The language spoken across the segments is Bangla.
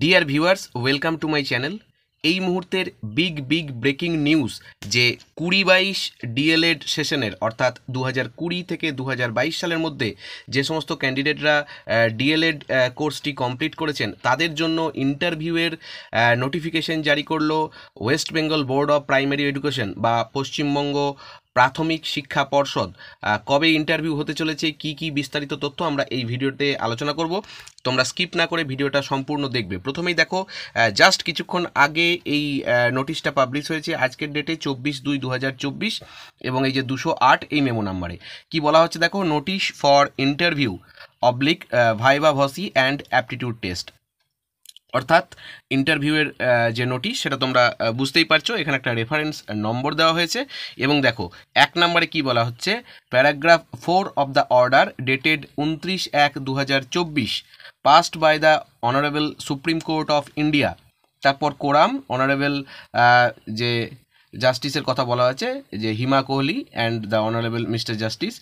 Dear viewers, welcome to my channel. এই মুহূর্তের বিগ ব্রেকিং নিউজ যে 20-22 ডিএলএড সেশনের অর্থাৎ 2020 থেকে 2022 সালের মধ্যে যে সমস্ত ক্যান্ডিডেটরা ডিএলএড কোর্সটি কমপ্লিট করেছেন তাদের জন্য ইন্টারভিউয়ের নোটিফিকেশন জারি করলো West Bengal Board of Primary education বা পশ্চিমবঙ্গ প্রাথমিক শিক্ষা পর্ষদ। কবে ইন্টারভিউ হতে চলেছে, কি বিস্তারিত তথ্য আমরা এই ভিডিওতে আলোচনা করব। তোমরা স্কিপ না করে ভিডিওটা সম্পূর্ণ দেখবে। প্রথমেই দেখো, জাস্ট কিছুক্ষণ আগে এই নোটিশটা পাবলিশ হয়েছে আজকের ডেটে 24/2/2024 এবং এই যে 208 এই মেমো নাম্বারে কি বলা হচ্ছে দেখো, notice for interview oblique viva voce and aptitude test. অর্থাৎ ইন্টারভিউয়ের যে নোটিশ সেটা তোমরা বুঝতেই পারছো, এখানে একটা রেফারেন্স নম্বর দেওয়া হয়েছে এবং দেখো 1 নম্বরে কি বলা হচ্ছে, paragraph 4 of the order dated 29/1/2024 passed by the honourable Supreme Court of India. তারপর কোরাম অনারেবল যে জাস্টিসের কথা বলা হয়েছে যে Hima Kohli and the honourable Mr Justice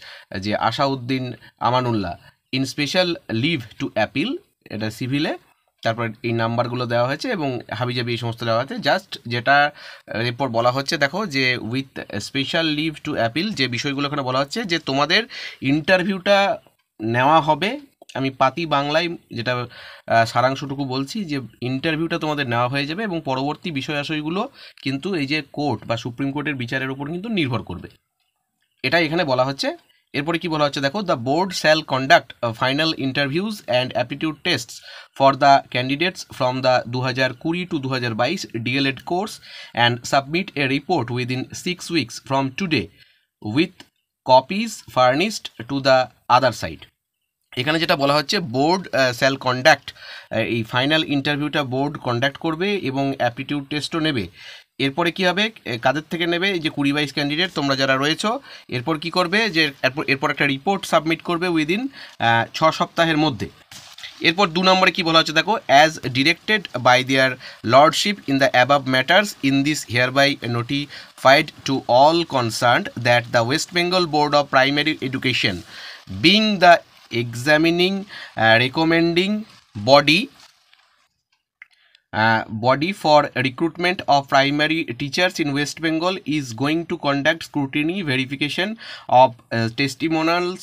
যে Ahsanuddin Amanullah in special leave to appeal, এটা সিভিলে। তারপর এই নাম্বারগুলো দেওয়া হয়েছে এবং হাবিজাবি এই সমস্ত দেওয়া হয়েছে। জাস্ট যেটা এরপর বলা হচ্ছে দেখো যে with special leave to appeal, যে বিষয়গুলো এখানে বলা হচ্ছে যে তোমাদের ইন্টারভিউটা নেওয়া হবে। আমি পাতি বাংলায় যেটা সারাংশটুকু বলছি যে ইন্টারভিউটা তোমাদের নেওয়া হয়ে যাবে এবং পরবর্তী বিষয়াশয়গুলো কিন্তু এই যে কোর্ট বা সুপ্রিম কোর্টের বিচারের উপর কিন্তু নির্ভর করবে, এটাই এখানে বলা হচ্ছে। এরপরে কি বলা হচ্ছে দেখো, the board shall conduct final interviews and aptitude tastes for the candidates from the 2020 to 2022 D.El.Ed course and submit A report within 6 weeks from today with copies furnished to the other side. এখানে যেটা বলা হচ্ছে, বোর্ড শ্যাল কন্ডাক্ট, এই ফাইনাল ইন্টারভিউটা বোর্ড কন্ডাক্ট করবে এবং অ্যাপটিটিউড টেস্টও নেবে। এরপরে কি হবে, কাদের থেকে নেবে, এই যে 20-22 ক্যান্ডিডেট তোমরা যারা রয়েছো, এরপর কি করবে যে এরপর একটা রিপোর্ট সাবমিট করবে উইদিন 6 সপ্তাহের মধ্যে। এরপর 2 নম্বরে কি বলা হচ্ছে দেখো, as directed by their lordship in the above matters in this hereby notified to all concerned that the West Bengal Board of Primary Education being the examining recommending body for recruitment of primary teachers in West Bengal is going to conduct scrutiny, verification of testimonials,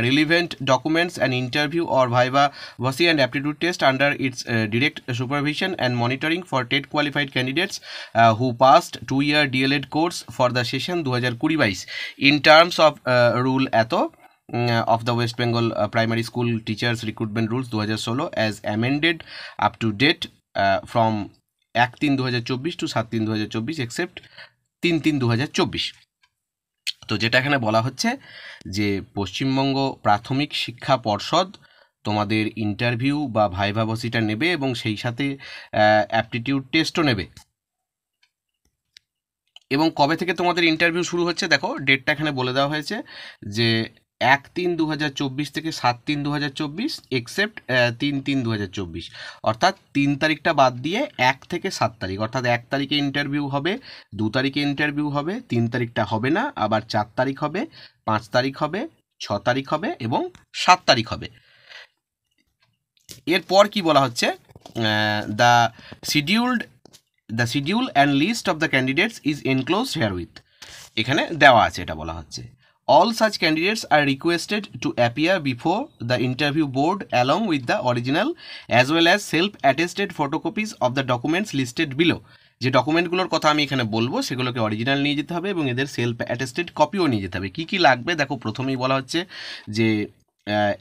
relevant documents, and interview or viva voce and aptitude test under its direct supervision and monitoring for TET qualified candidates who passed 2-year DLED course for the session 2020-22 in terms of rule eto of the West Bengal primary school teachers recruitment rules 2016 as amended up to date from 1-3-2024 to 7-3-2024 except 3-3-2024। তো যেটা এখানে বলা হচ্ছে যে পশ্চিমবঙ্গ প্রাথমিক শিক্ষা পর্ষদ তোমাদের ইন্টারভিউ বা ভাইভা ভসিটা নেবে এবং সেই সাথে অ্যাপটিটিউড টেস্টও নেবে। এবং কবে থেকে তোমাদের ইন্টারভিউ শুরু হচ্ছে দেখো, ডেটটা এখানে বলে দেওয়া হয়েছে যে 1-3-2024 থেকে 7-3-2024 এক্সেপ্ট 3-3-2024, অর্থাৎ 3 তারিখটা বাদ দিয়ে 1 থেকে 7 তারিখ, অর্থাৎ 1 তারিখে ইন্টারভিউ হবে, 2 তারিখে ইন্টারভিউ হবে, 3 তারিখটা হবে না, আবার 4 তারিখ হবে, 5 তারিখ হবে, 6 তারিখ হবে এবং 7 তারিখ হবে। এরপর কি বলা হচ্ছে, the schedule and list of the candidates is enclosed herewith, এখানে দেওয়া আছে, এটা বলা হচ্ছে। All such candidates are requested to appear before the interview board along with the original as well as self-attested photocopies of the documents listed below। যে ডকুমেন্টগুলোর কথা আমি এখানে বলবো সেগুলোকে অরিজিনাল নিয়ে যেতে হবে এবং এদের সেলফ অ্যাটেস্টেড কপিও নিয়ে যেতে হবে। কী লাগবে দেখো, প্রথমেই বলা হচ্ছে যে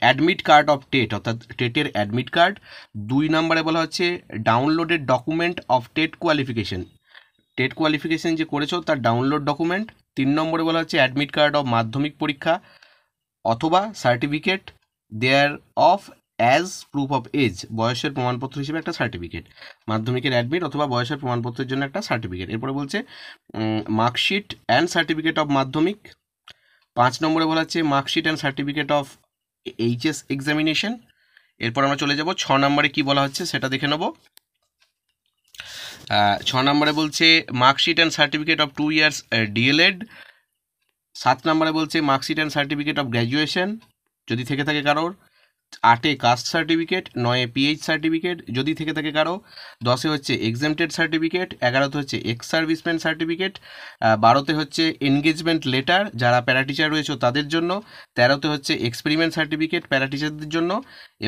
অ্যাডমিট কার্ড অফ টেট, অর্থাৎ টেটের অ্যাডমিট কার্ড। 2 নম্বরে বলা হচ্ছে downloaded document of TET qualification, TET qualification যে করেছো তার ডাউনলোড ডকুমেন্ট। 3 নম্বরে বলা হচ্ছে অ্যাডমিট কার্ড অফ মাধ্যমিক পরীক্ষা অথবা certificate thereof as proof of age, বয়সের প্রমাণপত্র হিসেবে একটা সার্টিফিকেট, মাধ্যমিকের অ্যাডমিট অথবা বয়সের প্রমাণপত্রের জন্য একটা সার্টিফিকেট। এরপরে বলছে মার্কশিট অ্যান্ড সার্টিফিকেট অফ মাধ্যমিক। 5 নম্বরে বলা হচ্ছে marksheet and certificate of HS examination. এরপর আমরা চলে যাব 6 নম্বরে কি বলা হচ্ছে সেটা দেখে নেব। 6 নম্বরে বলছে marksheet and certificate of 2 years DElEd. 7 নম্বরে বলছে marksheet and certificate of graduation যদি থেকে থাকে কারোর। 8 কাস্ট সার্টিফিকেট, 9 পিএইচ সার্টিফিকেট যদি থেকে থাকে কারো, 10 হচ্ছে এক্সেমটেড সার্টিফিকেট, 11 হচ্ছে এক্স সার্ভিসম্যান সার্টিফিকেট, 12 হচ্ছে এনগেজমেন্ট লেটার যারা প্যারাটিচার রয়েছে তাদের জন্য, 13 হচ্ছে এক্সপেরিমেন্ট সার্টিফিকেট প্যারাটিচারদের জন্য,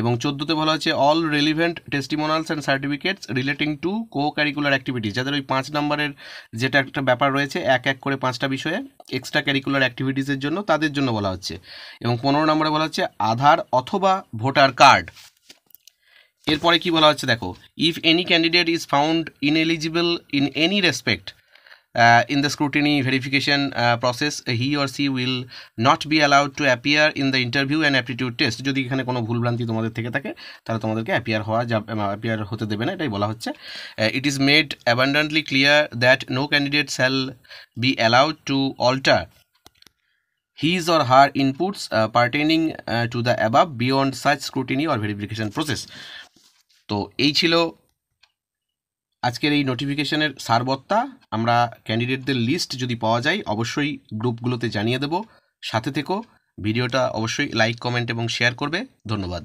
এবং 14 বলা হচ্ছে all relevant testimonials and certificates relating to co curricular activities, যাদের ওই 5 নম্বরের যেটা একটা ব্যাপার রয়েছে এক এক করে 5টা বিষয়ে এক্সট্রা ক্যারিকুলার অ্যাক্টিভিটিসের জন্য, তাদের জন্য বলা হচ্ছে। এবং 15 নম্বরে বলা হচ্ছে আধার অথবা ভোটার কার্ড। এরপরে কি বলা হচ্ছে দেখো, if any candidate is found ineligible in any respect in the scrutiny verification process, he or she will not be allowed to appear in the interview and aptitude test। যদি এখানে কোনো ভুলভ্রান্তি তোমাদের থেকে থাকে তাহলে তোমাদেরকে অ্যাপিয়ার হতে দেবে না, এটাই বলা হচ্ছে। It is made abundantly clear that no candidate shall be allowed to alter his or her inputs pertaining to the above beyond such scrutiny or verification process। তো এই ছিল আজকের এই নোটিফিকেশনের সারবত্তা। আমরা ক্যান্ডিডেটদের লিস্ট যদি পাওয়া যায় অবশ্যই গ্রুপগুলোতে জানিয়ে দেব। সাথে থেকো, ভিডিওটা অবশ্যই লাইক, কমেন্ট এবং শেয়ার করবে। ধন্যবাদ।